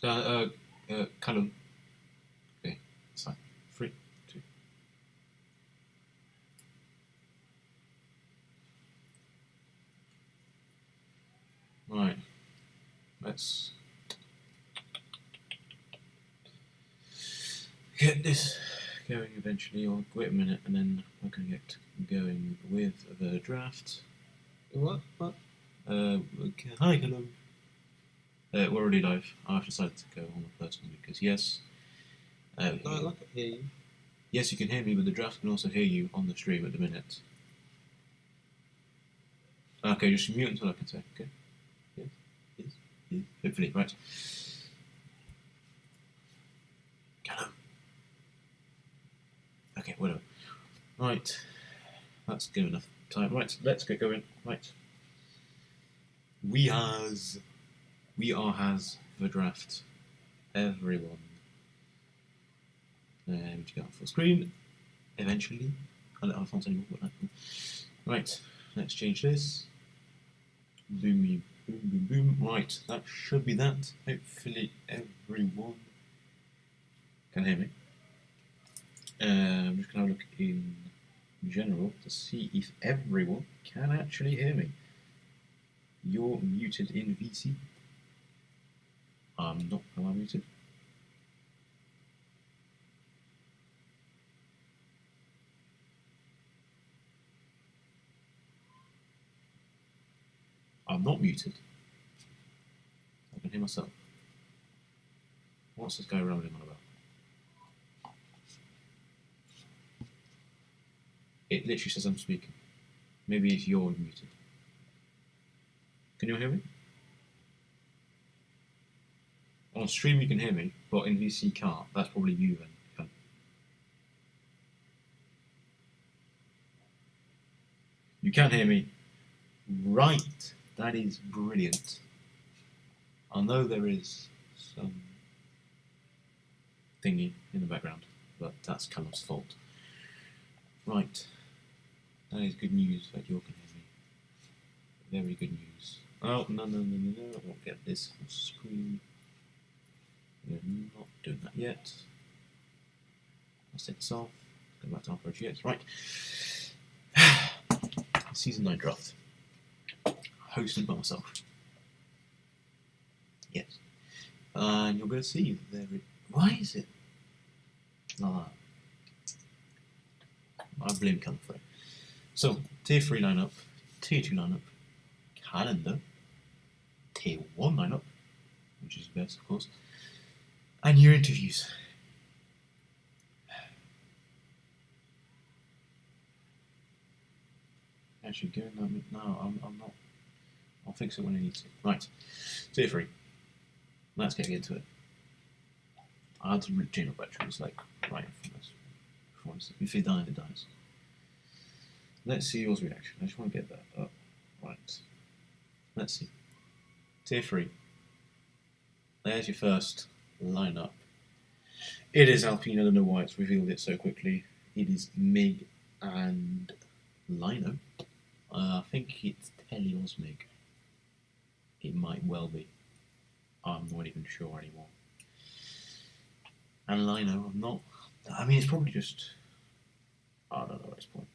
Callum. Okay, that's fine. 3, 2. Right. Let's get this going eventually. Or wait a minute, and then we're going to get going with the draft. What? Okay. Hi, Callum. We're already live. I've decided to go on the first one because yes. No, I can hear you. Yes, you can hear me, but the draft can also hear you on the stream at the minute. Okay, just mute until I can say. Okay. Yes. Hopefully, right. Callum. Okay, whatever. Right. That's good enough time. Right, let's get going. Right. We has the draft. Everyone. We get on full screen. Eventually. I don't have fonts anymore. Right, let's change this. Boom, boom, boom, boom. Right, that should be that. Hopefully everyone can hear me. I'm just going to look in general to see if everyone can actually hear me. You're muted in VC. I'm not. Am I muted? I'm not muted. I can hear myself. What's this guy rambling on about? It literally says I'm speaking. Maybe if you're muted. Can you hear me? On stream you can hear me, but in VC you can't. That's probably you then. You can hear me. Right. That is brilliant. I know there is some thingy in the background, but that's Callum's fault. Right. That is good news that you can hear me. Very good news. Oh, no. I won't get this on screen. We're not doing that yet. Let's take this off. Go back to Opera GX. Right. Season 9 draft. Hosted by myself. Yes. And you're going to see there. Why is it? I blame Callum for it. So, tier 3 lineup, tier 2 lineup, calendar, tier 1 lineup, which is best, of course, and your interviews. Actually, going that. No, I'm not. I'll fix it when I need to. Right, tier 3. Let's get into it. I had to change my batteries, like, right from this. If it dies, it dies. Let's see yours reaction. I just want to get that up. Right. Let's see. Tier 3. There's your first lineup. It is Alpine. I don't know why it's revealed it so quickly. It is Mig and Lino. I think it's Telios Mig. It might well be. I'm not even sure anymore. And Lino, I'm not. I mean, it's probably just. I don't know at this point.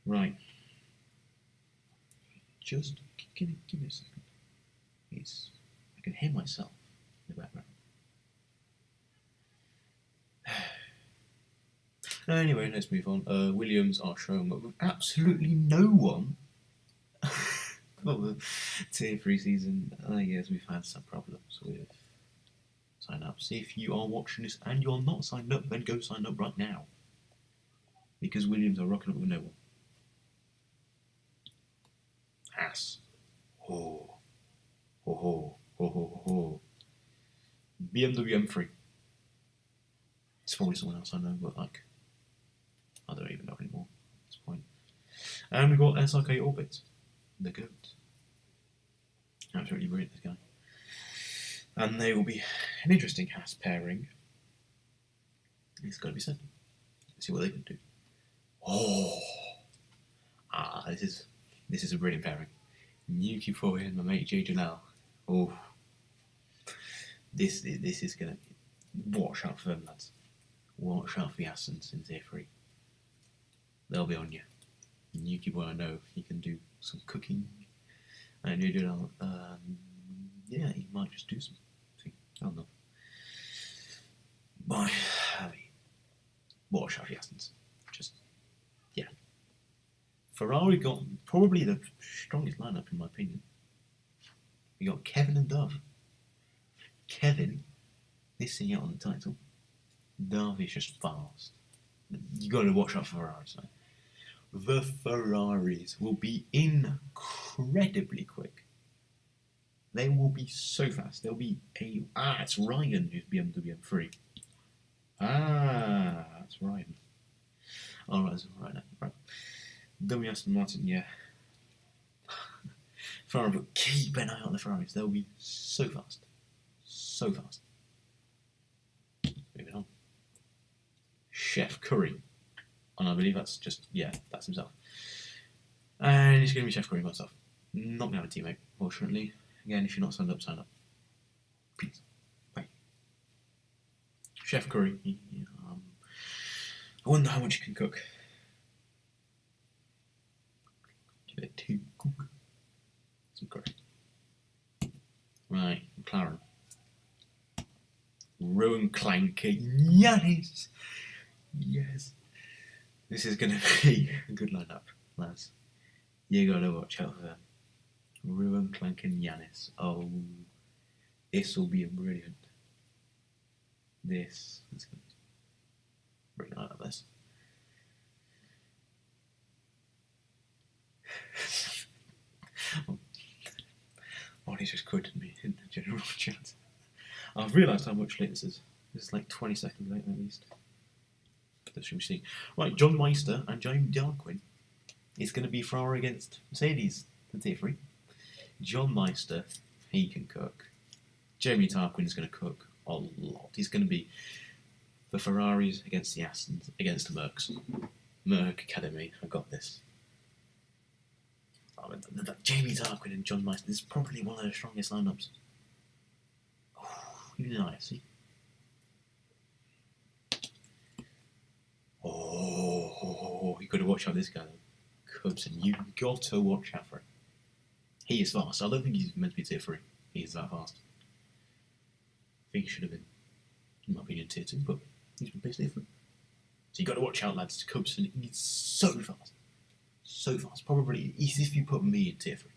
Right. Just give me a second. I can hear myself in the background. Anyway, let's move on. Williams are showing up with absolutely no one. Well, the tier 3 season, yes, we've had some problems with sign ups. If you are watching this and you're not signed up, then go sign up right now. Because Williams are rocking up with no one. Ass. Ho. Ho ho. Ho ho ho. BMW M3. It's probably someone else I know, but like, I don't even know anymore at this point. And we've got SRK Orbit, the GOAT. Absolutely brilliant, this guy. And they will be an interesting Haas pairing. It's got to be said. Let's see what they can do. Oh, this is a brilliant pairing. Yuki Foy and my mate Jay Janelle. Oh, This is going to... Watch out for them, lads. Watch out for the Assassins in Tier 3. They'll be on you. Yuki Boy, I know he can do some cooking. And you do yeah, he might just do something. I don't know. By watch out for the Assassins. Just, yeah. Ferrari got probably the strongest lineup in my opinion. We got Kevin and Dove. Kevin, missing out on the title. Dove is just fast. You got to watch out for Ferraris. Right? The Ferraris will be incredibly quick. They will be so fast. They'll be it's Ryan who's BMW M3. That's Ryan. Alright, that's right now. Right. W Aston Martin, yeah. Ferrari, but keep an eye on the Ferraris. They'll be so fast. So fast. Moving on. Chef Curry. And I believe that's just, yeah, that's himself. And it's going to be Chef Curry myself. Not going to have a teammate, fortunately. Again, if you're not signed up, sign up. Please. Bye. Chef Curry. I wonder how much you can cook. Give it to cook. Some curry. Right, McLaren. Rowan Clanker. Yanis! Yes. This is going to be a good lineup, lads. You got to watch out for them. Rowan Clanker and Yanis. Oh, this will be brilliant. This is going to bring it out of this. He's just quoted me in the general chat. I've realised how much late this is. This is like 20 seconds late at least. That's what we see. Right, John Meister and Jamie Darquin is going to be Ferrari against Mercedes in Tier 3. John Meister, he can cook. Jamie Tarquin is going to cook a lot. He's going to be the Ferraris against the Astons, against the Mercs. Merc Academy, I've got this. Jamie Tarquin and John Meister, this is probably one of the strongest lineups. Even in IFC. You got to watch out this guy though. Cubson, you got to watch out for him. He is fast. I don't think he's meant to be Tier 3. He is that fast. I think he should have been, in my opinion, Tier 2, but he's been placed Tier 3. So you got to watch out, lads. Cubson, he's so fast. So fast. Probably easy if you put me in Tier 3,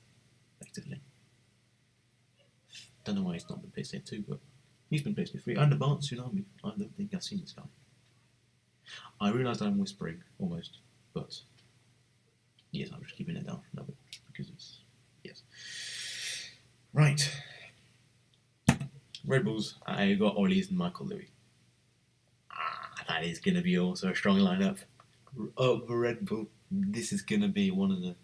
effectively. Don't know why he's not been placed Tier 2, but he's been placed Tier 3. And Advanced Tsunami. I don't think I've seen this guy. I realise I'm whispering, almost, but yes, I'm just keeping it down a little bit, because it's, yes. Right. Red Bulls, I got Ollie's and Michael Louis. That is going to be also a strong lineup of Red Bull. This is going to be one of the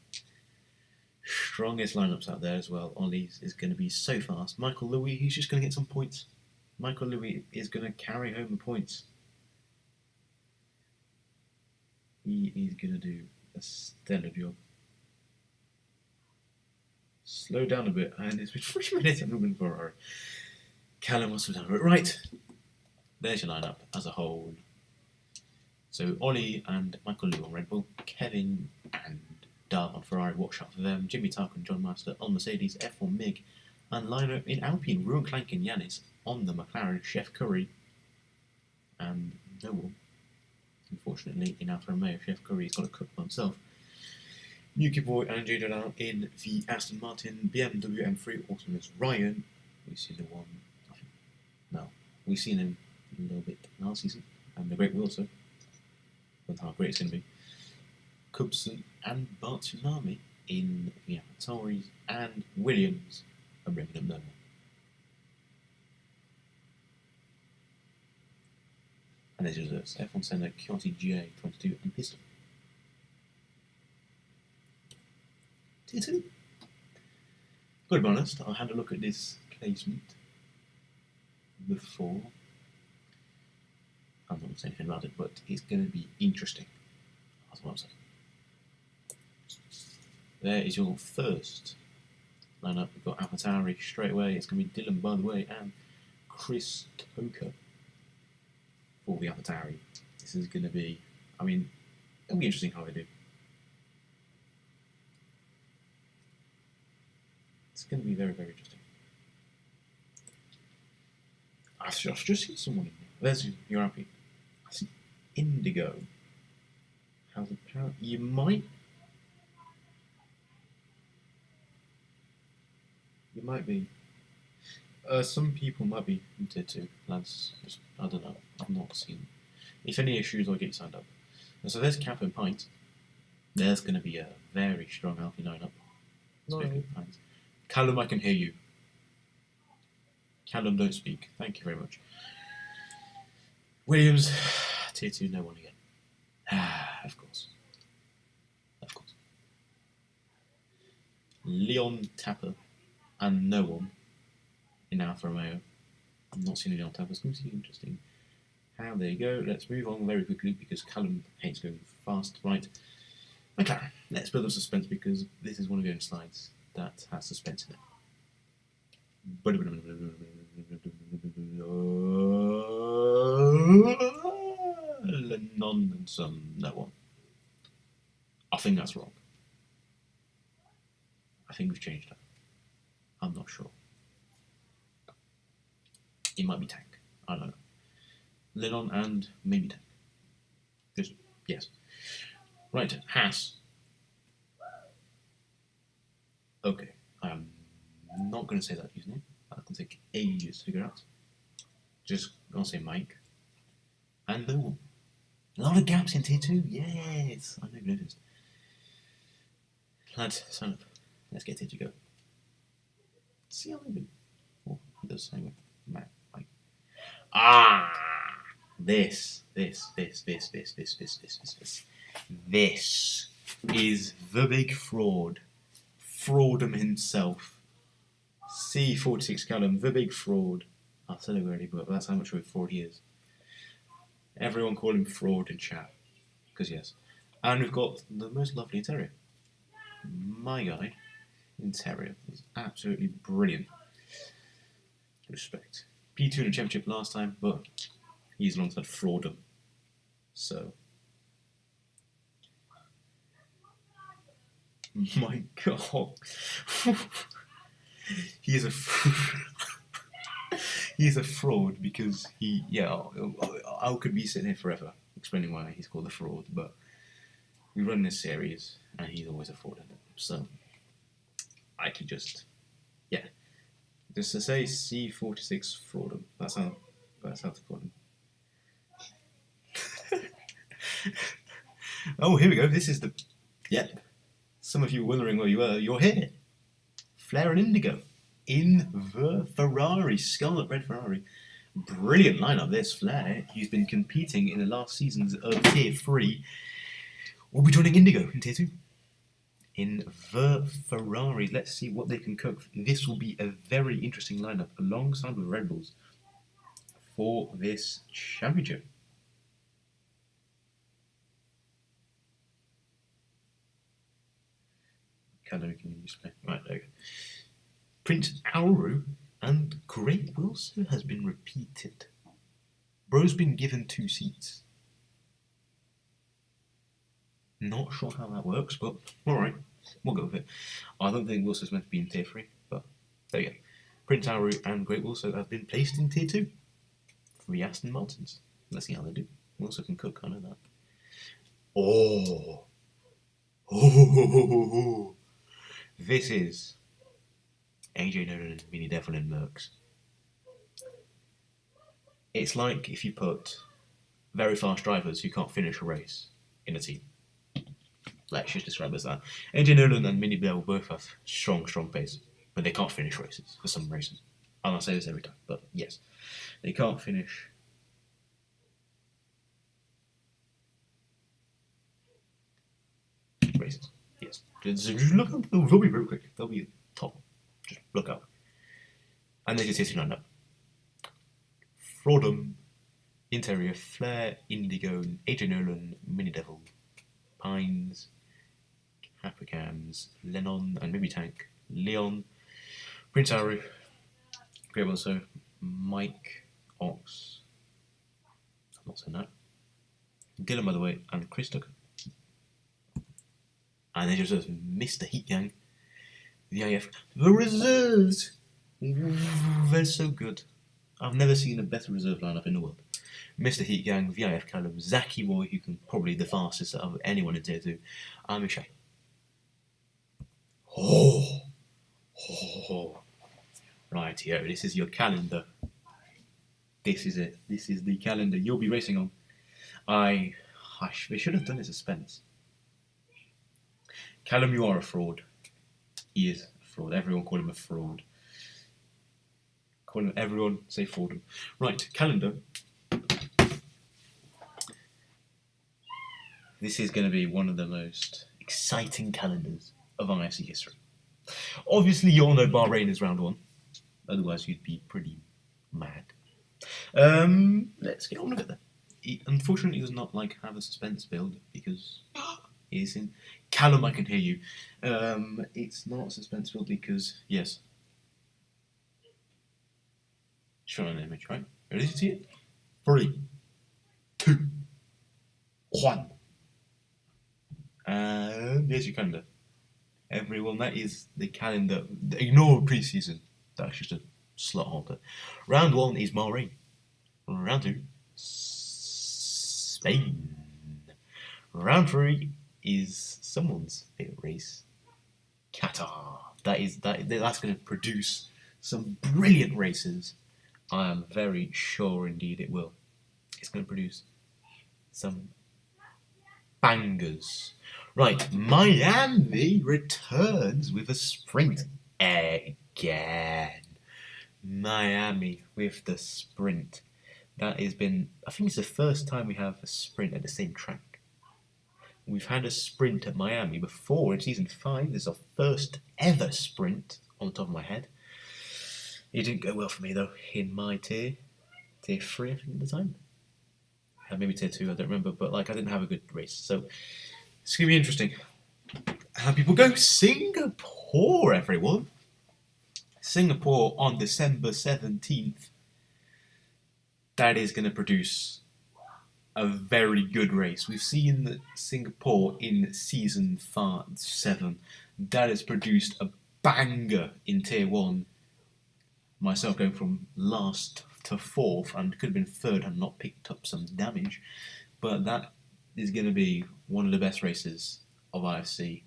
strongest lineups out there as well. Ollie's is going to be so fast. Michael Louis, he's just going to get some points. Michael Louis is going to carry home the points. He is going to do a stellar job. Slow down a bit, and it's been 3 minutes and moving for Callum will slow down a bit. Right, there's your lineup as a whole. So Ollie and Michael Liu on Red Bull, Kevin and Dove on Ferrari, watch out for them, Jimmy Tark and John Master on Mercedes, F1 MiG, and lineup in Alpine, Rowan Clank and Yanis on the McLaren, Chef Curry, and Noel. Unfortunately, in Alfa Romeo, Chef Curry has got to cook by himself. Yuki Boy and Jay Dolan in the Aston Martin BMW M3, also known as Ryan. We've seen the one, no, we've seen him a little bit last season, and the Great Wheel, so with how great it's going to be. Cubson and Bart Tsunami in the Tories, and Williams are bringing up Noble. And there's reserves, F1 Senna, Chianti GA22 and Pistol. Tier 2. Got to be honest, I had a look at this placement before. I'm not going to say anything about it, but it's going to be interesting. That's what I'm saying. There is your first lineup. We've got AlphaTauri straight away. It's going to be Dylan, by the way, and Chris Coker for the Atari. This is going to be, I mean, it'll be interesting how they do. It's going to be very, very interesting. I've just seen someone in here. There's you're happy. I see Indigo. How's the power? You might be. Some people might be into too. That's just, I don't know. I've not seen. If any issues, I'll get you signed up. And so there's Cap and Pint. There's going to be a very strong Alfie lineup. Speaking of Pint. Callum, I can hear you. Callum, don't speak. Thank you very much. Williams, tier 2, no one again. Of course. Of course. Leon Tapper and no one in Alfa Romeo. I'm not seeing Leon Tapper. It's going to be interesting how they go. Let's move on very quickly because Callum hates going fast. Right. McLaren. Let's build up suspense because this is one of the only slides that has suspense in it. Lennon and some no one. I think that's wrong. I think we've changed that. I'm not sure. It might be Tank. I don't know. Lennon and maybe Tank. Just yes. Right, Haas. Okay, I'm not going to say that username. That can take ages to figure out. Just I'll say Mike. And no one. A lot of gaps in tier 2. Yes, I never noticed. Lads, sign up. Let's get tier 2 go. See how they do. Oh, he does the same way. Mike. This is the big fraud. Fraudum himself. C46 Callum, the big fraud. I said it already, but that's how much of a fraud he is. Everyone call him fraud in chat. Because yes. And we've got the most lovely interior. My guy, interior, is absolutely brilliant. Respect. P2 in the championship last time, but he's alongside Fraudum. So. My God. He's a fraud because I could be sitting here forever explaining why he's called a fraud, but we run this series and he's always a fraud in it. So I could just to say C46 Fraudum. That's how to call him. Oh, here we go. This is the some of you wondering where you were. You're here. Flair and Indigo in the Ferrari, Scarlet Red Ferrari. Brilliant lineup. There's Flair. He's been competing in the last seasons of Tier 3. We'll be joining Indigo in Tier 2. In the Ferrari. Let's see what they can cook. This will be a very interesting lineup alongside with Red Bulls for this championship. Can you display? Right, there you go. Prince Auru and Great Wilson has been repeated. Bro's been given 2 seats. Not sure how that works, but alright, we'll go with it. I don't think Wilson's meant to be in Tier 3, but there you go. Prince Auru and Great Wilson have been placed in Tier 2 for the Aston Martins. Let's see how they do. Wilson can cook, I know that. Oh. This is AJ Nolan and Mini Devil in Mercs. It's like if you put very fast drivers who can't finish a race in a team. Let's just describe it as that. AJ Nolan and Mini Devil both have strong pace, but they can't finish races for some reason. I'll not say this every time, but yes. They can't finish races. Yes. Just look up. They'll be very quick. They'll be top. Just look up. And they just hit lined up. Fraudum, Interior, Flair, Indigo, AJ Nolan, Mini Devil, Pines, Capricams, Lennon, and maybe Tank, Leon, Prince Aru, Great Wilson, Mike Ox. I'm not saying that. Dylan, by the way, and Chris Tucker. And then just Mr. Heat Gang, VIF, the reserves. They're so good. I've never seen a better reserve lineup in the world. Mr. Heat Gang, VIF Callum, Zaki Roy, who can probably the fastest of anyone in Tier 2, and Michelle. Right, here, this is your calendar. This is it. This is the calendar you'll be racing on. They should have done a suspense. Callum, you are a fraud. He is a fraud. Everyone call him a fraud. Everyone say fraud. Right, calendar. This is going to be one of the most exciting calendars of IFC history. Obviously, you all know Bahrain is round 1. Otherwise, you'd be pretty mad. Let's get on with it then. He unfortunately does not have a suspense build because he's in. Callum, I can hear you. It's not a suspense build because yes. Show an image, right? Ready to see it? 3, 2, 1. And there's your calendar. Everyone, that is the calendar. Ignore pre-season. That's just a slot holder. Round 1 is Bahrain. Round 2, Spain. Round 3 is someone's favourite race, Qatar. That's going to produce some brilliant races. I am very sure indeed it will. It's going to produce some bangers. Right, Miami returns with a sprint again. Miami with the sprint. That has been, I think it's the first time we have a sprint at the same track. We've had a sprint at Miami before in season 5. This is our first ever sprint on the top of my head. It didn't go well for me though in my tier 3 I think at the time. Maybe tier 2, I don't remember, but I didn't have a good race. So it's going to be interesting. How people go. Singapore, everyone. Singapore on December 17th. That is going to produce a very good race. We've seen Singapore in season 7. That has produced a banger in tier 1. Myself going from last to 4th and could have been 3rd and not picked up some damage. But that is going to be one of the best races of IFC.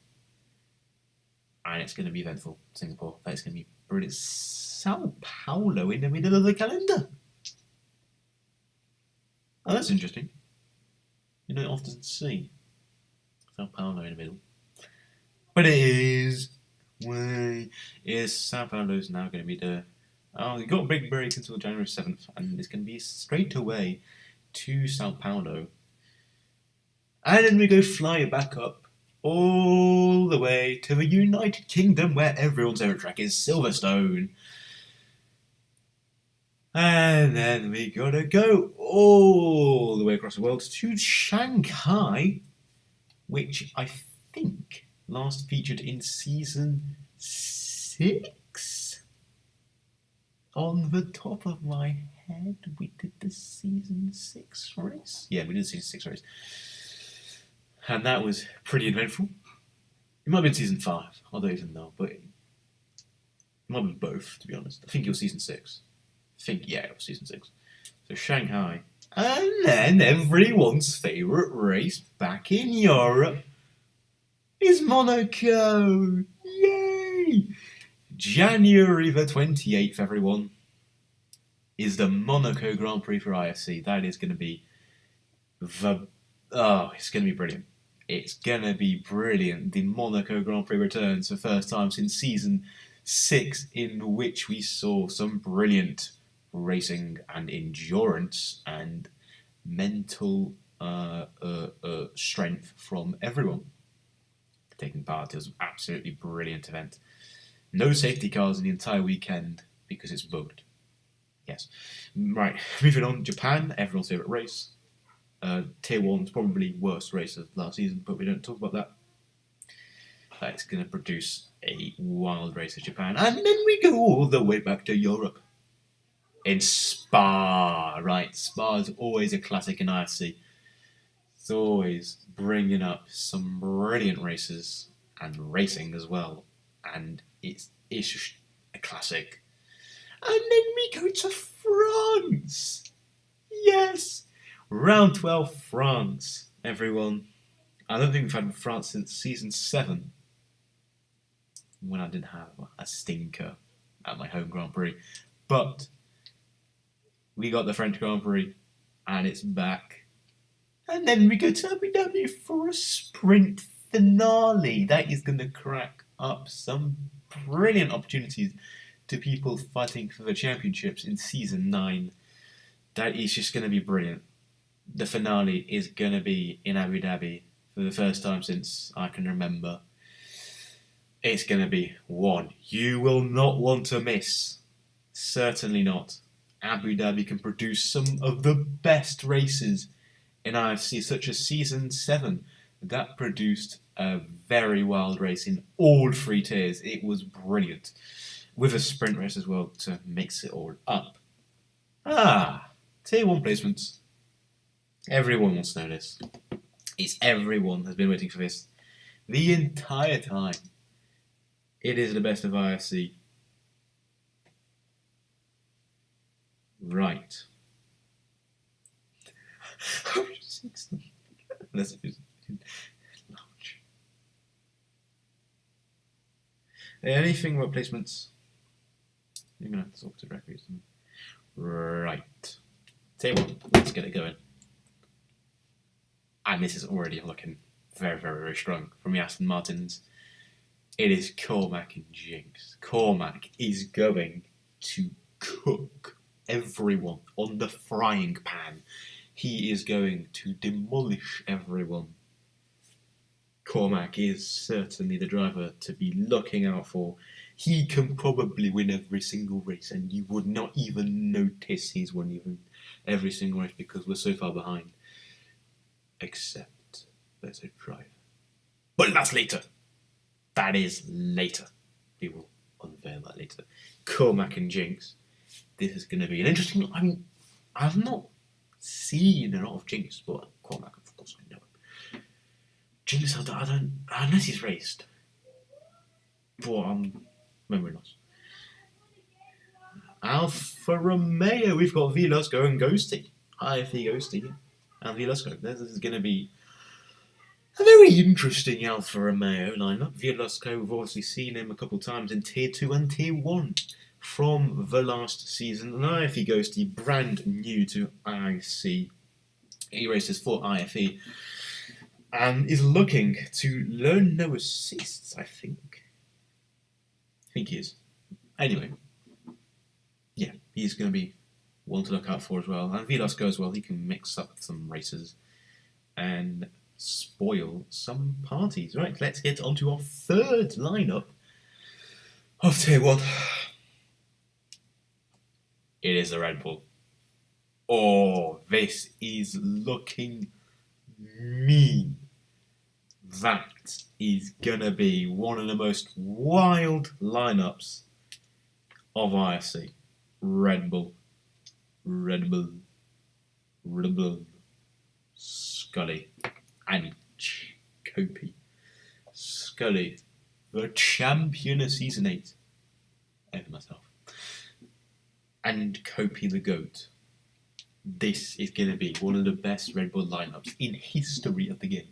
And it's going to be eventful, Singapore. That's going to be brilliant. Sao Paulo in the middle of the calendar. Oh, that's interesting. You don't often see Sao Paulo in the middle. But it is. Sao Paulo's now going to be the... Oh, you got a big break until January 7th, and it's going to be straight away to Sao Paulo. And then we go fly back up all the way to the United Kingdom, where everyone's favourite track is Silverstone. And then we gotta go all the way across the world to Shanghai, which I think last featured in season 6. On the top of my head, we did the season 6 race. Yeah, we did the season 6 race. And that was pretty eventful. It might have been season 5, I don't even know, but it might have been both, to be honest. I think it was season 6. It was season 6. So Shanghai. And then everyone's favourite race back in Europe is Monaco. Yay! January the 28th, everyone, is the Monaco Grand Prix for IFC. That is going to be it's going to be brilliant. It's going to be brilliant. The Monaco Grand Prix returns for the first time since season 6, in which we saw some brilliant racing and endurance and mental strength from everyone taking part. It was an absolutely brilliant event. No safety cars in the entire weekend because it's booked. Yes. Right, moving on. Japan, everyone's favourite race. Tier 1's probably worst race of last season, but we don't talk about that. It's going to produce a wild race of Japan. And then we go all the way back to Europe. in Spa, right? Spa is always a classic in IRC. It's always bringing up some brilliant races and racing as well, and it's just a classic. And then we go to France. Yes, round 12, France. Everyone, I don't think we've had France since season 7, when I didn't have a stinker at my home Grand Prix, but we got the French Grand Prix, and it's back. And then we go to Abu Dhabi for a sprint finale. That is going to crack up some brilliant opportunities to people fighting for the championships in season 9. That is just going to be brilliant. The finale is going to be in Abu Dhabi for the first time since I can remember. It's going to be one you will not want to miss. Certainly not. Abu Dhabi can produce some of the best races in IFC, such as Season 7. That produced a very wild race in all 3 tiers. It was brilliant. With a sprint race as well to mix it all up. Tier 1 placements. Everyone wants to know this. Everyone has been waiting for this the entire time. It is the best of IFC. Right. Let's use launch. Anything about placements? You're gonna have to talk to referees. Right. Table. Let's get it going. And this is already looking very, very, very strong from the Aston Martins. It is Cormac and Jinx. Cormac is going to cook everyone on the frying pan. He is going to demolish everyone. Cormac is certainly the driver to be looking out for. He can probably win every single race, and you would not even notice he's won even every single race because we're so far behind. Except there's a driver. But that's later. That is later. We will unveil that later. Cormac and Jinx. This is going to be an interesting. I mean, I've not seen a lot of Jinx, but Cormac, of course, I know him. Jinx, I don't unless he's raced. But memory loss. Alfa Romeo, we've got Velasco and Ghosty. IFE Ghosty and Velasco. This is going to be a very interesting Alfa Romeo lineup. Velasco, we've obviously seen him a couple of times in Tier 2 and Tier 1 from the last season. And IFE Ghosty, brand new to IC. He races for IFE and is looking to learn no assists, I think. I think he is. Anyway, yeah, he's going to be one to look out for as well. And Velasco as well, he can mix up some races and spoil some parties. Right, let's get on to our third lineup of Tier 1. It is a Red Bull. Oh, this is looking mean. That is going to be one of the most wild lineups of IFC. Red Bull, Scully, and Kopi. Scully, the champion of Season 8, over myself, and Kopi the GOAT. This is going to be one of the best Red Bull lineups in history of the game.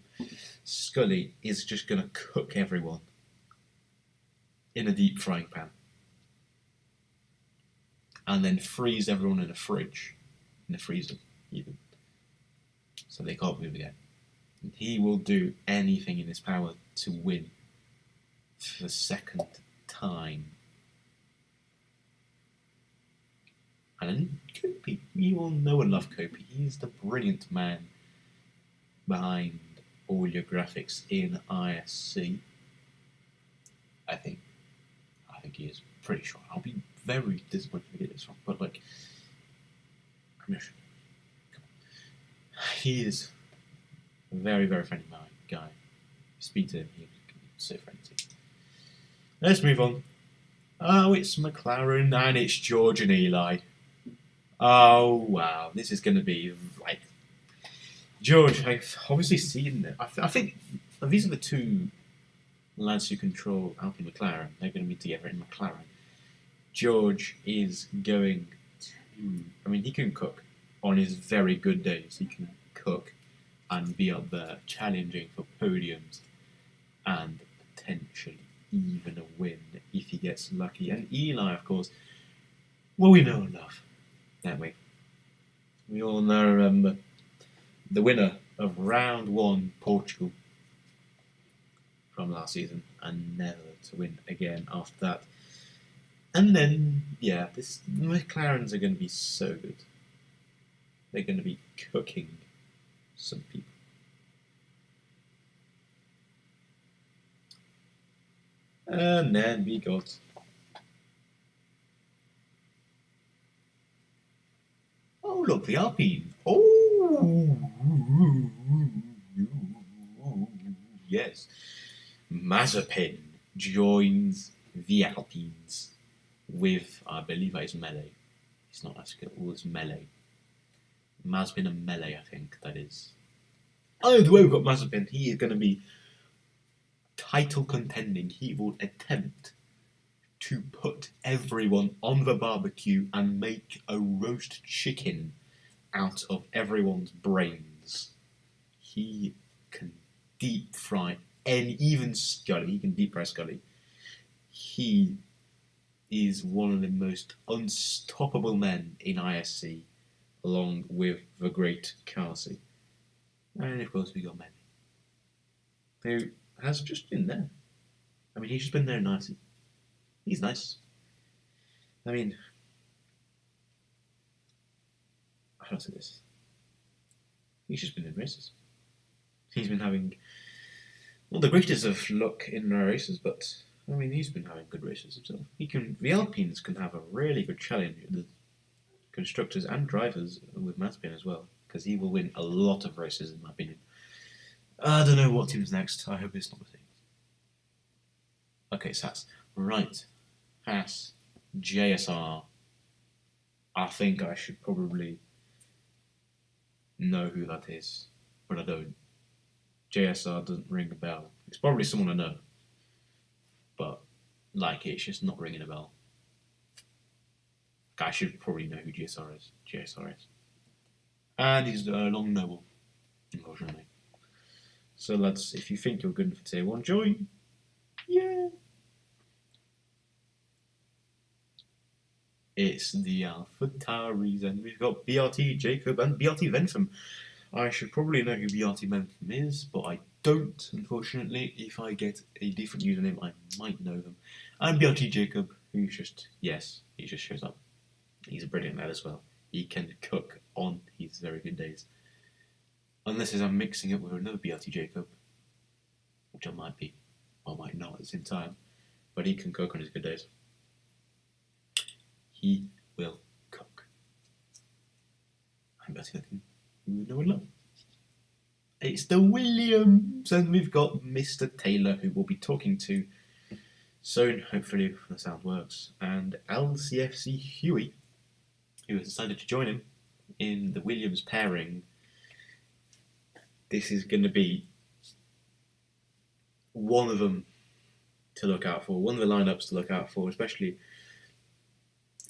Scully is just going to cook everyone in a deep frying pan and then freeze everyone in a fridge, in a freezer even, so they can't move again. And he will do anything in his power to win for the second time. And then Kopi, you all know and love Kopi. He's the brilliant man behind all your graphics in ISC. I think he is, pretty sure. I'll be very disappointed if I get this wrong, but like, I'm not sure. Come on. He is a very, very friendly guy. Speak to him, he's so friendly. Let's move on. Oh, it's McLaren and it's George and Eli. Oh wow, this is going to be like George. I've obviously seen it. I think these are the two lads who control Alpine McLaren. They're going to be together in McLaren. George is going to. I mean, he can cook on his very good days. He can cook and be up there challenging for podiums and potentially even a win if he gets lucky. And Eli, of course, well, we know enough, don't we? We all know the winner of round one, Portugal, from last season, and never to win again after that. And then, yeah, this McLarens are going to be so good. They're going to be cooking some people. And then we got oh look, the Alpine. Oh yes. Mazepin joins the Alpines with, I believe that is melee. It's not as good. Oh, it's melee. Mazepin and melee, I think that is. Oh, the way we've got Mazepin, he is going to be title contending. He will attempt to put everyone on the barbecue and make a roast chicken out of everyone's brains. He can deep fry, and even Scully, he can deep fry Scully. He is one of the most unstoppable men in ISC, along with the great Carsey. And of course, we got Menny, who has just been there. I mean, he's just been there nicely. He's nice. I mean, how do I say this? He's just been in races. He's been having, well, the greatest of luck in our races, but I mean, he's been having good races himself. The Alpines can have a really good challenge, the constructors and drivers with Mazepin as well, because he will win a lot of races, in my opinion. I don't know what team's next. I hope it's not the same. Okay, Sass. Right. Haas, JSR. I think I should probably know who that is, but I don't. JSR doesn't ring a bell. It's probably someone I know, but like it's just not ringing a bell. I should probably know who JSR is. And he's Long Noble, unfortunately. So lads, if you think you're good enough for tier 1, join. Yeah. It's the Alpha Tauris, and we've got BRT Jacob and BRT Ventham. I should probably know who BRT Ventham is, but I don't, unfortunately. If I get a different username, I might know them. And BRT Jacob, who's just, yes, he just shows up. He's a brilliant lad as well. He can cook on his very good days. Unless I'm mixing it with another BRT Jacob, which I might be, or might not at the same time, but he can cook on his good days. He will cook. I'm betting I can know and love. It's the Williams, and we've got Mr. Taylor, who we'll be talking to soon, hopefully, if the sound works, and LCFC Huey, who has decided to join him in the Williams pairing. This is going to be one of them to look out for, one of the lineups to look out for, especially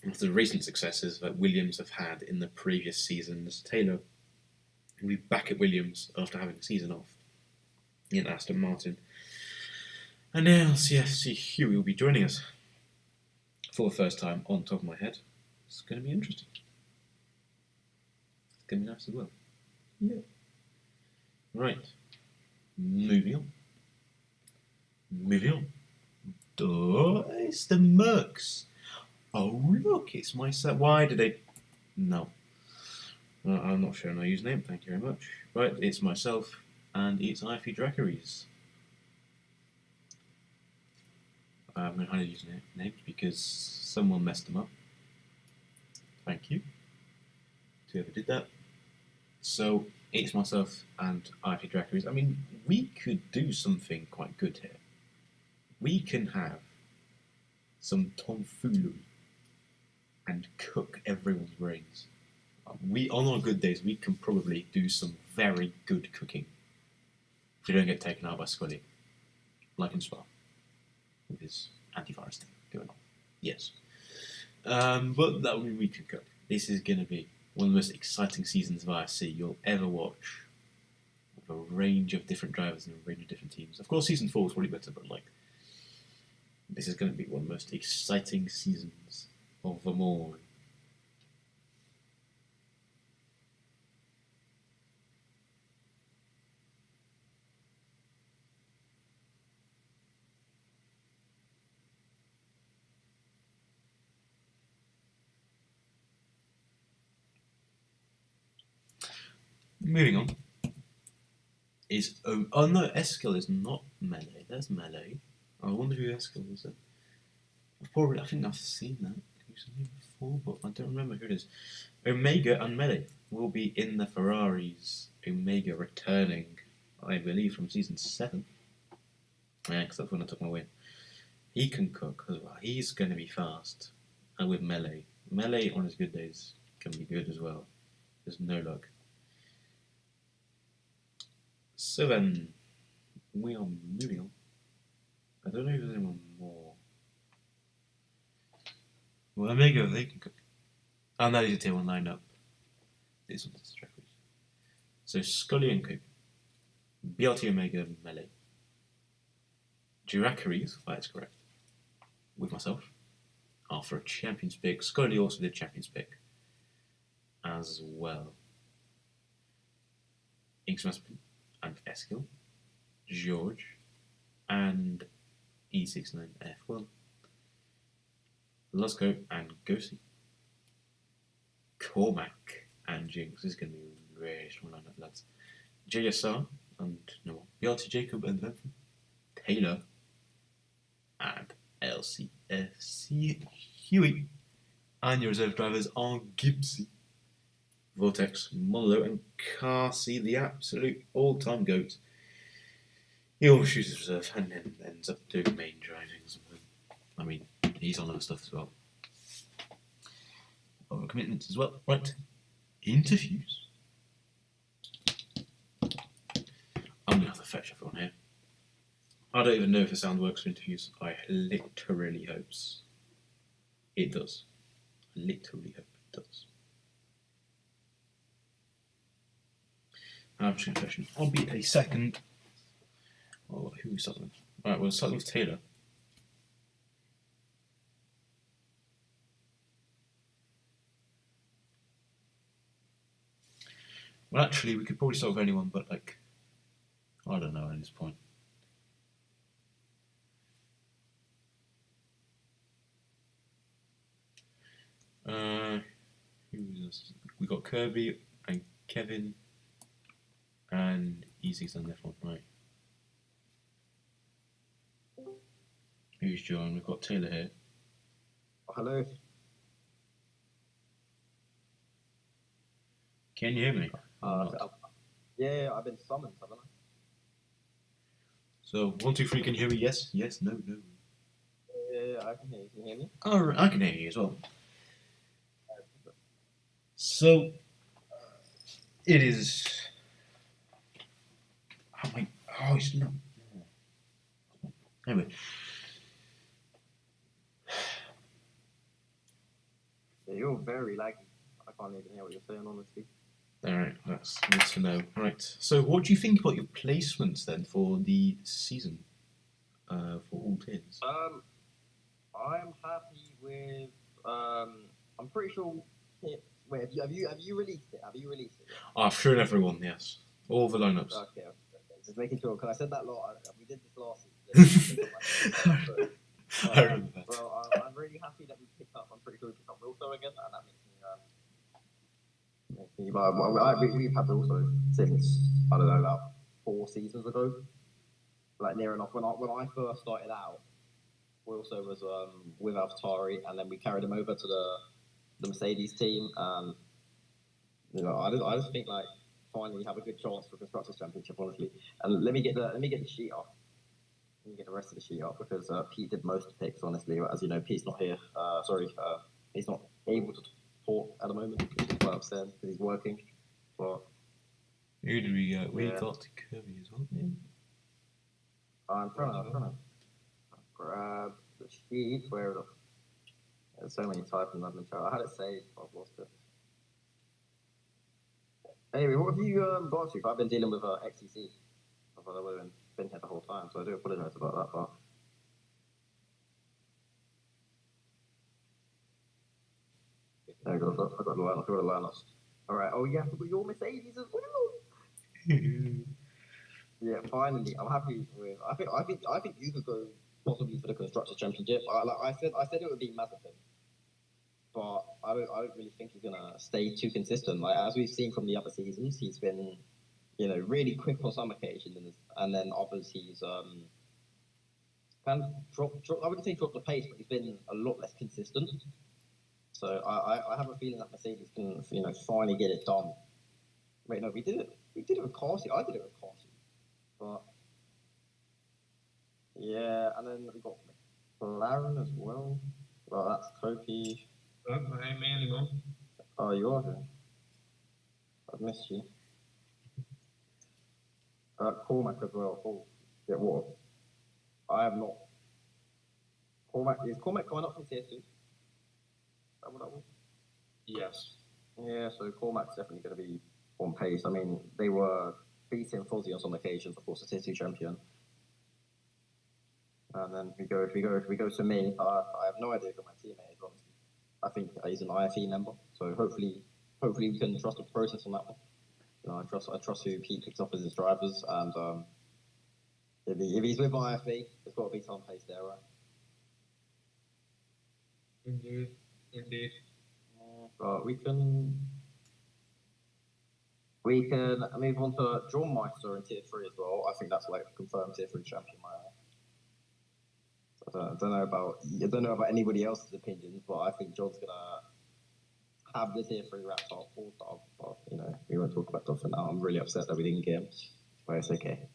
after the recent successes that Williams have had in the previous seasons. Taylor will be back at Williams after having a season off in Aston Martin. And now LCFC Huey will be joining us for the first time on top of my head. It's going to be interesting. It's going to be nice as well. Yeah. Right. Moving on. It's the Mercs. Oh, look, it's myself. Why did they... No. I'm not showing my username, thank you very much. Right, it's myself, and it's Ivy Dracaries. I'm going to hide the usernames because someone messed them up. Thank you to whoever did that. So, it's myself and Ivy Dracaries. I mean, we could do something quite good here. We can have some tomfoolery and cook everyone's brains. We on our good days, we can probably do some very good cooking if we don't get taken out by Scully, like in Spa, with his antivirus thing going on. Yes, but that would mean we can cook. This is going to be one of the most exciting seasons of IFC you'll ever watch. With a range of different drivers and a range of different teams. Of course, season 4 is probably better, but like this is going to be one of the most exciting seasons of them all. Moving on. Oh no, Eskil is not Melee. There's Melee. I wonder who Eskil is. I think I've seen that recently before, but I don't remember who it is. Omega and Melee will be in the Ferraris. Omega returning, I believe, from season 7. Yeah, because that's when I took my win. He can cook as well. He's going to be fast. And with Melee. Melee on his good days can be good as well. There's no luck. So then, we are moving on. I don't know if there's anyone more. Well, Omega, they can cook. And that is a tier 1 lineup. This one's the records. So Scully and Coop. BRT Omega Melee. Jiracaries, if that's correct. With myself. After a Champions pick. Scully also did Champions pick. As well. Inksmaster and Eskil. George. And E69F1. Losco and Gosi. Cormac and Jinx. This is going to be a really strong lineup, lads. JSR and no more. BRT Jacob and Venford. Taylor and LCFC Huey. And your reserve drivers are Gibbsy, Vortex, Monolo, and Carsey, the absolute all-time GOAT. He always chooses reserve and then ends up doing main driving. I mean, he's on other stuff as well. Other commitments as well. Right. Interviews. I'm going to have to fetch everyone here. I don't even know if the sound works for interviews. I literally hope it does. I literally hope it does. I'm just going to fetch him. I'll be a second. Oh, who are we starting with? Right, we'll start with Taylor. Well, actually, we could probably start with anyone, but like, I don't know at this point. Who else? We got Kirby and Kevin and Easy's on this one, right? Who's John? We've got Taylor here. Oh, hello. Can you hear me? Yeah, I've been summoned, haven't I? So 1, 2, 3. Can you hear me? Yes. Yes. No. No. Yeah, I can hear you. Can you hear me? Oh, I can hear you as well. So it is. Oh, it's not. Anyway. Yeah, you're very laggy. I can't even hear what you're saying, honestly. Alright, that's good to know. Right, so what do you think about your placements then for the season? For all tiers? I'm happy with. I'm pretty sure. Wait, have you released it? Have you released it? I've shown everyone, yes. All the lineups. Okay. Just making sure, because I said that lot. We did this last season. I remember that. Well, I'm really happy that we picked up. I'm pretty sure we picked up Wilso again, and that makes me. We've had Wilso since, I don't know, about 4 seasons ago. Like near enough. When I first started out, Wilso was with AlphaTauri, and then we carried him over to the Mercedes team, and I just think like finally have a good chance for Constructors Championship, honestly. And let me get the sheet off. Let me get the rest of the sheet up, because Pete did most picks, honestly. As you know, Pete's not here. He's not able to talk at the moment, which is quite upsetting because he's working. But Who do we got? We Yeah. got Kirby as well. Yeah. I'm trying to grab the sheet. Where there's so many typing I've been trying. I had it saved, but I've lost it. Anyway, what have you got to? I've been dealing with XTC. I thought I would have been here the whole time, so I do apologise about that. But there we go. I got the lineups. All right. Oh yeah, but your Mercedes as well. Yeah, finally, I'm happy with. I think you could go possibly for the constructors championship. I said it would be Mazepin, but I don't really think he's gonna stay too consistent. Like as we've seen from the other seasons, he's been, really quick on some occasions, and then others he's kind of dropped. I wouldn't say dropped the pace, but he's been a lot less consistent. So I have a feeling that Mercedes can finally get it done. Wait, no, we did it with Carty. I did it with Carty. But yeah, and then we got McLaren as well. Well, that's Kopi. I ain't me anymore. Oh, you are here. I've missed you. Cormac as well. Oh, yeah, what? I have not. Is Cormac going up from tier 2? Is that what that was? Yes. Yeah, so Cormac's definitely going to be on pace. I mean, they were beating Fozzy on some occasions, of course, the tier 2 champion. And then we go to me. I have no idea who my teammate is, honestly. I think he's an IFE member, so hopefully we can trust the process on that one. I trust who Pete picks up as his drivers, and if he's with IFE, there's got to be some pace there, right? Indeed. But we can move on to John Meister in tier 3 as well. I think that's like a confirmed tier 3 champion. I don't know about anybody else's opinions, but I think John's gonna have the tier 3 wrapped up all time. But we won't talk about that for now. I'm really upset that we didn't get him, but it's okay.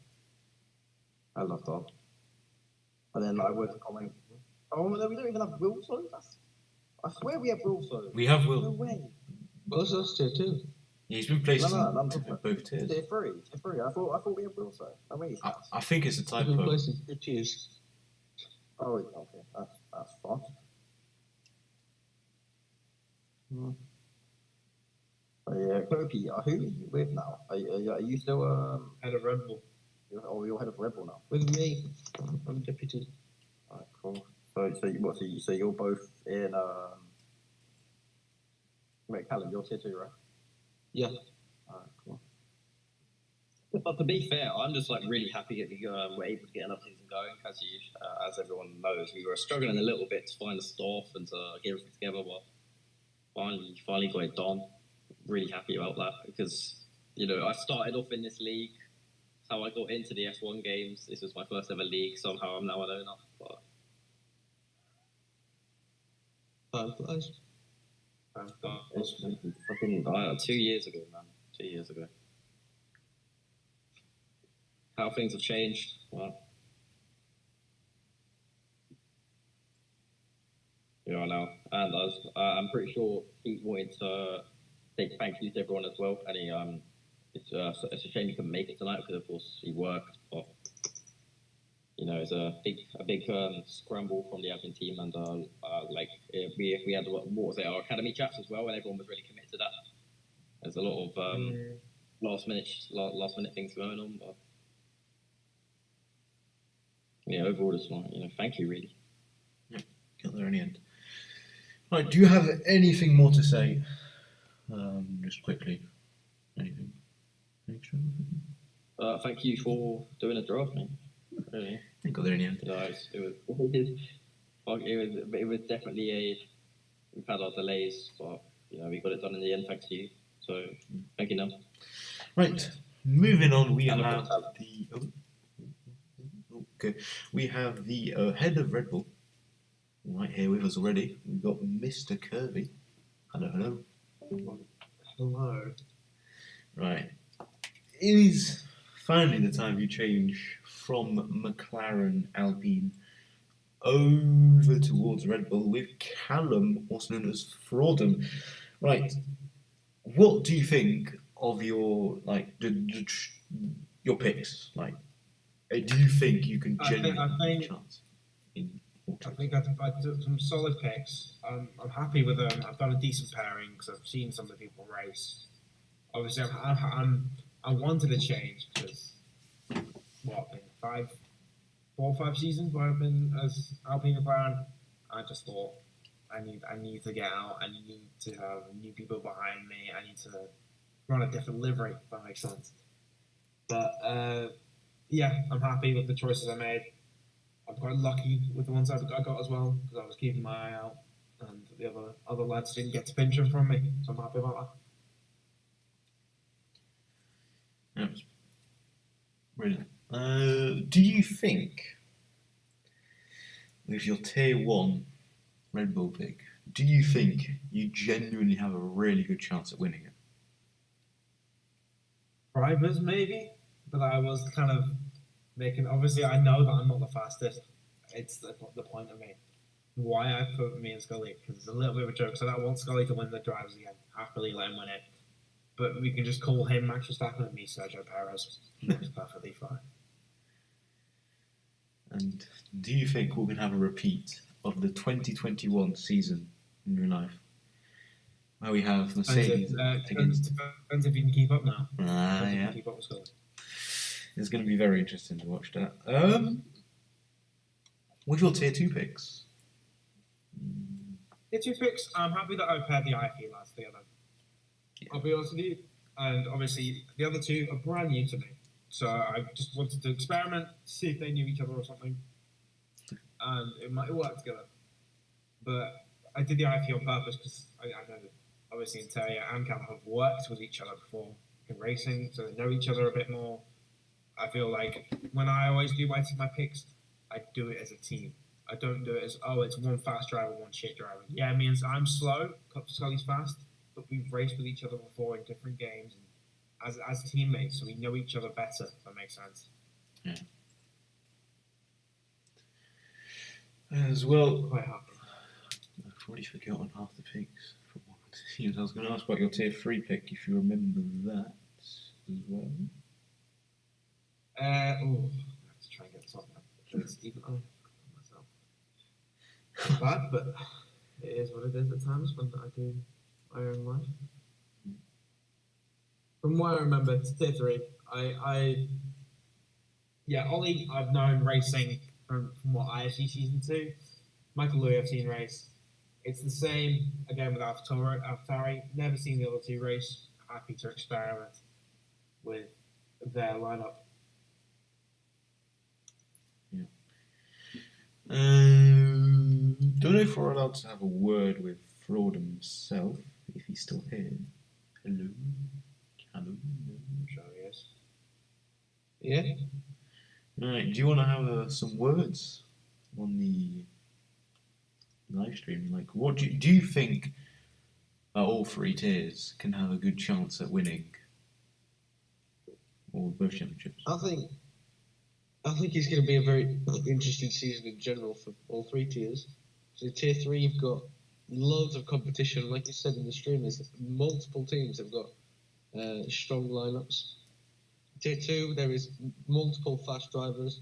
I love Dom. And then I would comment. Oh no, we don't even have Wilson. I swear we have Wilson. We have No Will. way. What's us tier 2? Yeah, he's been placed No, in I'm both tiers. Tier 3. I thought we had Wilson. No way. I think it's a I've been typo. placed in 2 tiers. Oh, okay. That's fun. Yeah, Kopi, who are you with now? Are you still Head of Red Bull. you're head of Red Bull now? With me. I'm deputy. Alright, cool. So you're both in wait, Callum, you're tier 2, right? Yeah. Alright, cool. But to be fair, I'm just really happy that we were able to get another season going. As everyone knows, we were struggling a little bit to find the staff and to get everything together, but finally got it done. Really happy about that because I started off in this league. How I got into the F1 games. This was my first ever league. Somehow I'm now an owner. But Time flies. it's fucking 2 years ago, man. 2 years ago. How things have changed. Well, I know. And I'm pretty sure Pete wanted to say thank you to everyone as well. And it's a shame he couldn't make it tonight because, of course, he worked. But it's a big scramble from the admin team, and we had our academy chats as well, and everyone was really committed to that. There's a lot of last minute things going on, but overall, just thank you, really. Got there in the end. Right, do you have anything more to say? Just quickly. Anything extra? Thank you for doing the draft, man. Really. Got there in the end. It was definitely we've had our delays, but we got it done in the end. Thanks to you. So thank you, now. Right, moving on. We And have we have the head of Red Bull right here with us already. We've got Mr. Kirby. Hello. Hello. Right. It is finally the time you change from McLaren Alpine over towards Red Bull with Callum, also known as Fraudham, Right. What do you think of your your picks? Like, do you think you can I think- genuinely I have a think- chance in all I two? think I took some solid picks. I'm happy with them. I've done a decent pairing because I've seen some of the people race. Obviously, I wanted to change because what been 4 or 5 seasons where I've been as Alpine McLaren. I just thought I need to get out. I need to have new people behind me. I need to run a different livery. If that makes sense. But yeah, I'm happy with the choices I made. I'm quite lucky with the ones I got as well because I was keeping my eye out, and the other lads didn't get to pinch them from me, so I'm happy about that. That was brilliant. Do you think, with your tier 1 Red Bull pick, do you think you genuinely have a really good chance at winning it? Drivers maybe, but I was kind of making. Obviously, I know that I'm not the fastest. It's the point of me. Why I put me and Scully because it's a little bit of a joke. So I want Scully to win the drivers again. Happily let him win it, but we can just call him Max Verstappen and me Sergio Perez. That's perfectly fine. And do you think we're going to have a repeat of the 2021 season in real life? Where we have Mercedes against. Depends if you can keep up now. Ah, Depends if you yeah. can keep up with Scully. It's going to be very interesting to watch that. With your tier 2 picks? The 2 picks, I'm happy that I paired the IFE lads together. Yeah. I'll be honest with you. And obviously, the other 2 are brand new to me. So I just wanted to experiment, see if they knew each other or something. And it might work together. But I did the IFE on purpose because I know that obviously Interior and Cal have worked with each other before in racing, so they know each other a bit more. I feel like when I always do my picks, I do it as a team. I don't do it as, oh, it's one fast driver, one shit driver. Yeah, it means I'm slow, Scully's fast, but we've raced with each other before in different games and as teammates, so we know each other better, if that makes sense. As well, Quite happy. I've already forgotten half the picks. From what teams. I was going to ask about your tier 3 pick, if you remember that as well. I have to try and get this on now. It's even myself. It's bad, but it is what it is at times when I do my own life. From what I remember, it's tier 3. Ollie, I've known racing from what ISG season 2. Michael Louis, I've seen race. It's the same again with AlphaTauri. Never seen the other 2 race. Happy to experiment with their lineup. Don't know if we're allowed to have a word with Fraud himself, if he's still here. Hello? Hello? I'm sure he is. Yeah. Right, do you want to have some words on the live stream? Like, what do you think all 3 tiers can have a good chance at winning all both championships? I think it's going to be a very interesting season in general for all 3 tiers. So tier 3, you've got loads of competition. Like you said in the stream, there's multiple teams that have got strong lineups. Tier 2, there is multiple fast drivers.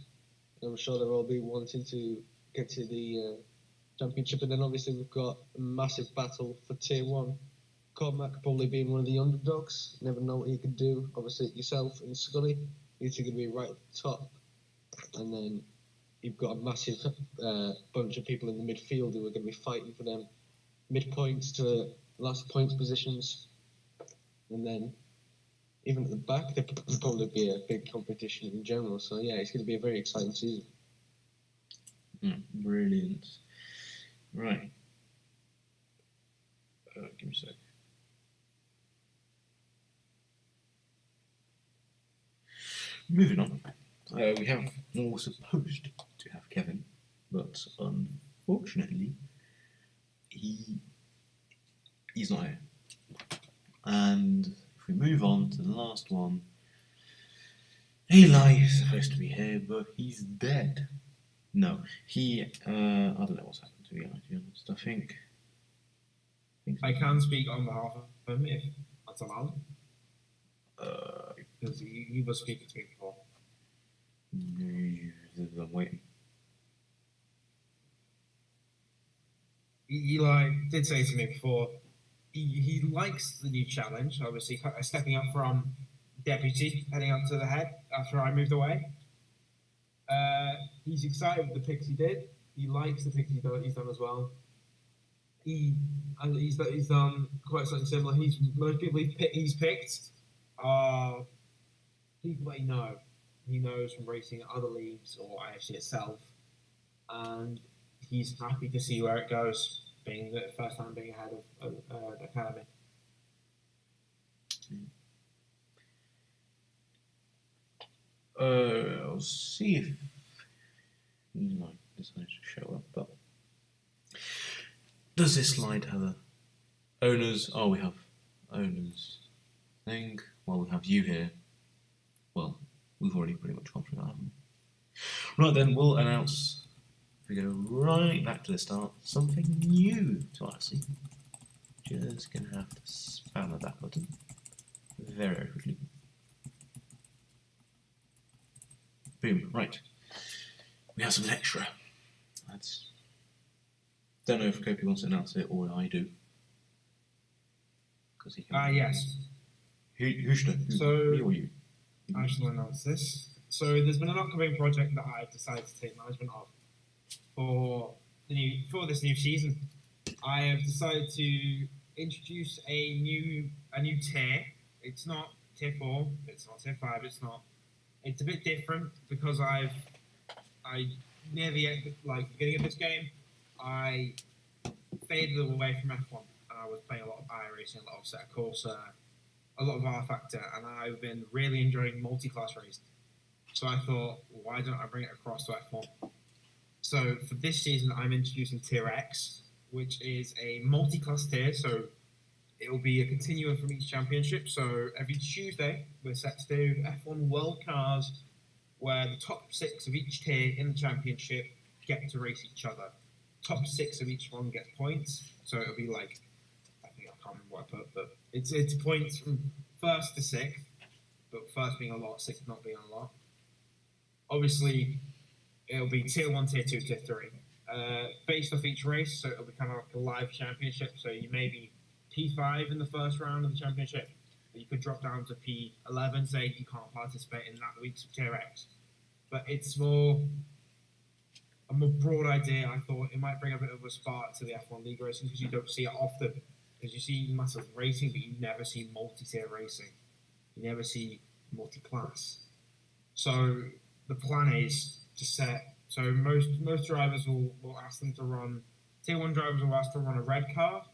I'm sure they'll all be wanting to get to the championship. And then obviously we've got a massive battle for tier 1. Cormac probably being one of the underdogs. Never know what he could do. Obviously yourself and Scully, you two are going to be right at the top. And then you've got a massive bunch of people in the midfield who are going to be fighting for them mid-points to last points positions. And then even at the back, there will probably be a big competition in general. So yeah, it's going to be a very exciting season. Brilliant. Right. Give me a sec. Moving on. We were supposed to have Kevin, but unfortunately, he's not here. And if we move on to the last one, Eli is supposed to be here, but he's dead. No, I don't know what's happened to Eli, to be honest. I think think so. I can speak on behalf of him if that's allowed, because he was speaking to me before. I'm waiting. He like did say to me before he likes the new challenge, obviously stepping up from deputy, heading up to the head after I moved away. He's excited with the picks he did. He likes the picks he's done as well. He's done quite something similar. Most people he's picked are people that he knows from racing at other leagues or IFC itself, and he's happy to see where it goes, being the first time being ahead of the academy. I'll see if he might decide to show up, but does this slide have a owners? Oh, we have owners thing. Well, we have you here. Well, we've already pretty much gone through that, haven't we? Right then, we'll announce, if we go right back to the start, something new to Odyssey. Just gonna have to spam that button very, very quickly. Boom, right. We have some extra. That's. Don't know if Kopi wants to announce it or I do. Because he can. Yes. Who should? So- Me or you? I shall announce this. So there's been an upcoming project that I've decided to take management of for this new season. I have decided to introduce a new tier. It's not tier 4. It's not tier 5. It's not. It's a bit different because I near the beginning of this game, I faded away from F1 and I was playing a lot of iRacing, a lot of Set Corsa, a lot of R Factor, and I've been really enjoying multi-class racing. So I thought, why don't I bring it across to F1? So for this season, I'm introducing Tier X, which is a multi-class tier. So it will be a continuum from each championship. So every Tuesday, we're set to do F1 World Cars, where the top 6 of each tier in the championship get to race each other. Top 6 of each one gets points. So it'll be like, I can't remember what I put, but it's points from 1st to 6th, but 1st being a lot, 6th not being a lot. Obviously, it'll be Tier 1, Tier 2, Tier 3. Based off each race, so it'll be kind of like a live championship. So you may be P5 in the first round of the championship, but you could drop down to P11, say you can't participate in that week's Tier X. But it's a more broad idea. I thought it might bring a bit of a spark to the F1 League racing because you don't see it often. Because you see massive racing, but you never see multi-tier racing. You never see multi-class. So the plan is to set. So most drivers will ask them to run. Tier 1 drivers will ask to run a red car,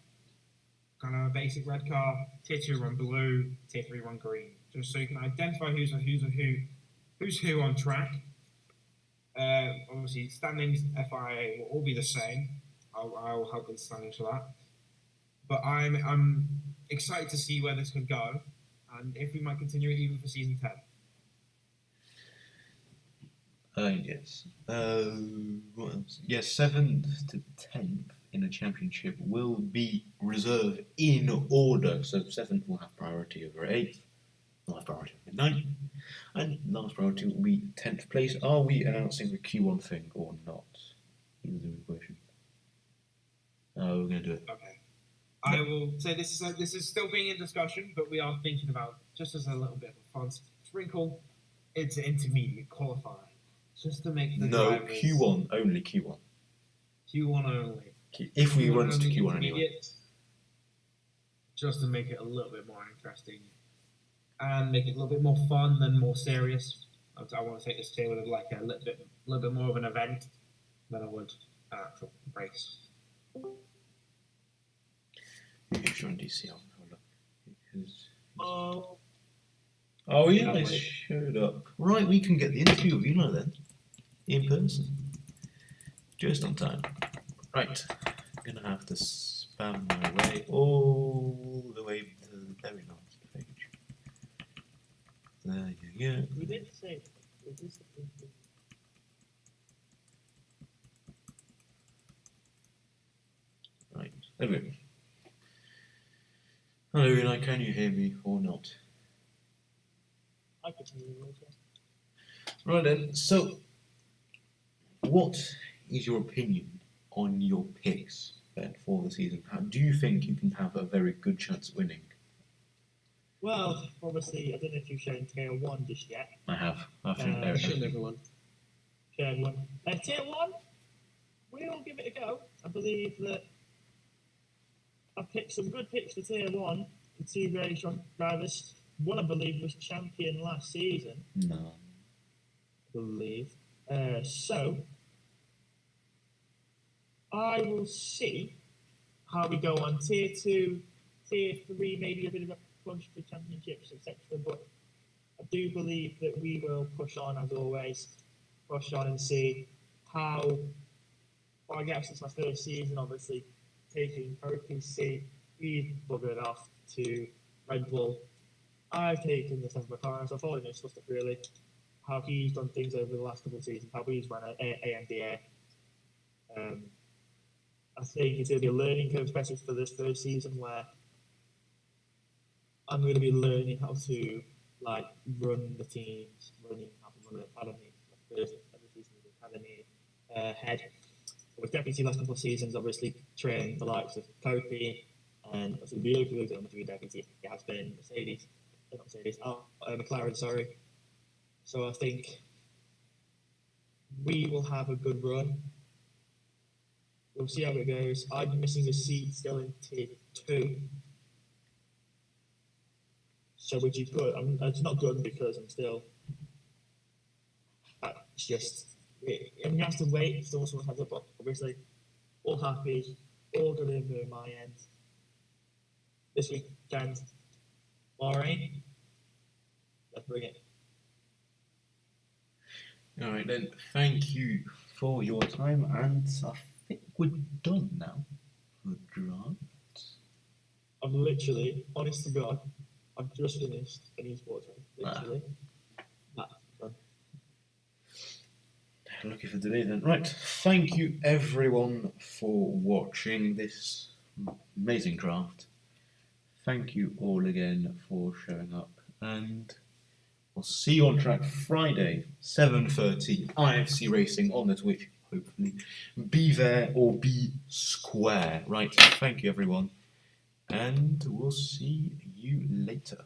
kind of a basic red car. Tier 2 run blue. Tier 3 run green, just so you can identify who's who on track. Obviously, standings FIA will all be the same. I'll help with the standings for that. But I'm excited to see where this could go, and if we might continue it even for season 10. Yes. What else? Yes, 7th to 10th in the championship will be reserved in order. So 7th will have priority over 8th, will have priority over 9th, and last priority will be 10th place. Are we announcing the Q1 thing or not? Is the question. We're going to do it. Okay. I will say this is still being in discussion, but we are thinking about, just as a little bit of a fun sprinkle, into intermediate qualifying, just to make the No, drivers Q1, only Q1. Q1 only. If we Q1 run to only Q1 anyway. intermediate, just to make it a little bit more interesting and make it a little bit more fun than more serious. I want to take this tier with like a little bit more of an event than I would an actual race. If you're on DC, I'll have a look. Because... Oh. Oh yeah, Lovely. it showed up. Right, we can get the interview with Una then, in person. Just on time. Right, I'm gonna have to spam my way all the way to the very last page. There you go. We did say. Right, there we go. Hello, Eli, can you hear me or not? I could hear you, okay. Right then, so what is your opinion on your picks then for the season? How, do you think you can have a very good chance of winning? Well, obviously, I don't know if you've shown tier 1 just yet. I have. I've seen Uh, I've shown everyone. Tier 1. Tier 1, we'll give it a go. I believe that I've picked some good picks for tier 1. For 2 very strong drivers. One, I believe, was champion last season. No. I believe. So, I will see how we go on tier 2, tier 3, maybe a bit of a push for championships, etc. But I do believe that we will push on as always, push on and see how far I get since my first season. Obviously, taking OPC, he's buggered off to Red Bull. I've taken the Stefan McLaren, so I thought I know stuff really. How he's done things over the last couple of seasons, how he's run AMDA. I think it's going to be a learning curve, especially for this first season, where I'm going to be learning how to like run the teams, learning how to run the academy. First every season with the academy head. We've definitely seen the last couple of seasons, obviously train the likes of Kopi and obviously really good on the deputy. It has been McLaren, sorry. So I think we will have a good run. We'll see how it goes. I'm missing a seat still in tier 2. So which is good. It's not good because I'm still. It's just. And you have to wait until someone has a book. Obviously, all happy, all good over my end. This weekend, Bahrain. Let's bring it. All right then. Thank you for your time, and I think we're done now for the draft. I'm literally, honest to God, I've just finished an esports race. Literally. That's done. Lucky for today then. Right. Thank you everyone for watching this amazing draft. Thank you all again for showing up, and we'll see you on track Friday, 7:30, IFC Racing on the Twitch, hopefully. Be there or be square. Right, thank you everyone, and we'll see you later.